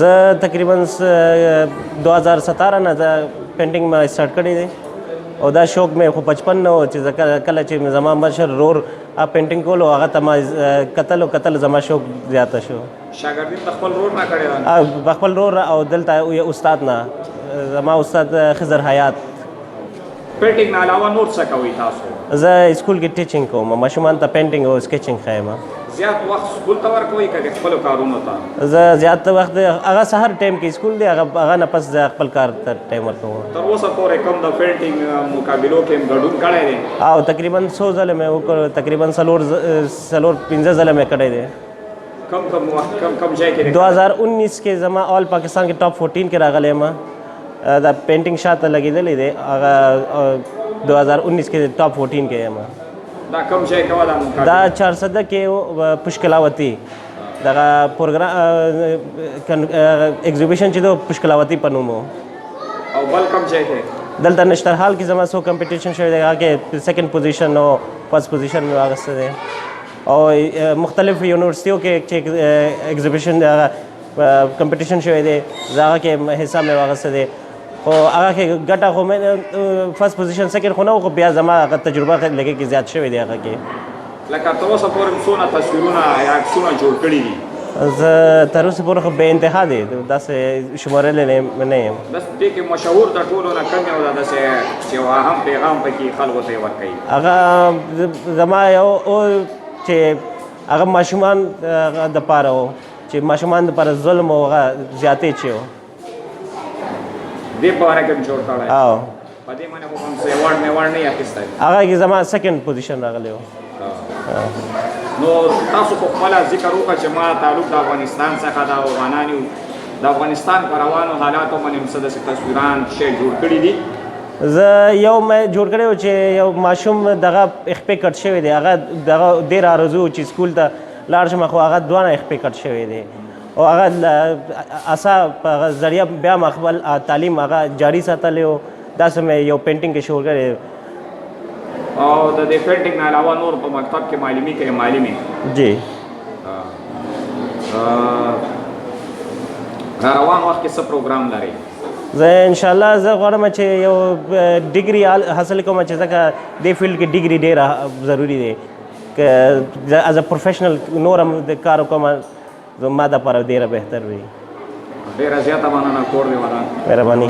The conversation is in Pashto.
زه تقریبا 2017 نه زه پینټینګ ما سٹارټ کړی دی او دا شوق مې خو بچپن نه و چې کله چې زما مشر رور پینټینګ کولو هغه ته ما کتل زما شوق زیاته شو. شاګردي په خپل رور نه کړی ده؟ په خپل رور او دلته استاد نه زما استاد خضر حیات. پینټینګ نه علاوه نور څه کوئ تاسو؟ زه سکول کې ټیچینګ کوم، ماشومان ته پینټینګ او سکیچینګ ښیم. زیات وخت سکول ته ورکوئ که د خپلو کارونو ته؟ زه زیات وخت هغه سهار ټایم کې سکول دی، هغه نه پس زه خپل کار ته ټایم ورکوم. تر اوسه پورې کوم د پینټینګ مقابلو کې ګډون کړی دی؟ او تقریبا 100 ځله مې وکړ، تقریبا 4-5 ځله مې کړی دی. کم ځای کې؟ 2019 کې زما آل پاکستان کې ټاپ 14 کې راغلی یم. دا پینټینګ شاته لګېدلی دی، هغه 2019 کې ټاپ 14 کې یم. دا کوم ځای کې وه دا مقابله؟ دا چارسده کې پشکلاوتي دغه پروګرام ایگزیبیشن چې د پشکلاوتي په نوم و. او بل کوم ځای کې؟ دلته نشترحال کې زما څو کمپټیشن شوی دی، هغه کې سیکنډ پوزیشن او فرست پوزیشن مې واخیستی دی. او مختلف یونیورسټیو کې چې ایگزیبیشن کمپټیشن شوی دی هغه کې حصہ مې واخیستی دی. خو هغه کې ګټه خو مې فرست پوزیشن سیکنډ خو نه و، خو بیا زما هغه تجربه لږه کې زیات شوی دی. هغه کې لکه تر اوسه پورې څونه تصویرونه یا عکسونه جوړ کړي دي؟ زه تر اوسه پورې خو بې انتها دی، داسې شمارلی نه یم. بس دې کې مشهور د ټولو نه کوم یو ده داسې چې اهم پیغام پکې خلکو ته یې ورکوي؟ هغه زما یو چې هغه ماشومان دپاره و، چې ماشومان دپاره ظلم او هغه زیاتې چې و دې په اړه کې جوړ کړی. او په دې باندې خو کوم څه ایوارډ میوارډ نه یې اخیستی؟ هغه کې زما سیکنډ پوزیشن راغلی و. نو تاسو خو خپله ذکر وکړه چې ما تعلق د افغانستان څخه د افغانان یو، د افغانستان په روانو حالاتو باندې هم څه داسې تصویران شی جوړ کړي دي؟ زه یو مې جوړ کړی و چې یو ماشوم دغه اخپې کټ شوی دی، هغه دغه ډېر آرزو و چې سکول ته لاړ شم، خو هغه دواړه اخپې کټ شوی دی او هغه اسا په هغه ذریعه بیا ما خپل تعلیم هغه جاري ساتلی و. داسې مې یو پینټینګ کې شروع کړی. او د دې پینټینګ نه علاوه نور په مکتب کې معلمي کوي؟ معلمي جی. روان وخت کې څه پروګرام لري؟ زه انشاءالله زه غواړم چې یو ډیګري حاصل کوم، چې ځکه دې فیلډ کې ډیګري ډېره ضروري دی که ایز ا پروفیشنل نور هم د کار وکړم، زما دپاره ډېره بهتر وي. ډېره زیاته مننه، کور دې ودان. مهرباني.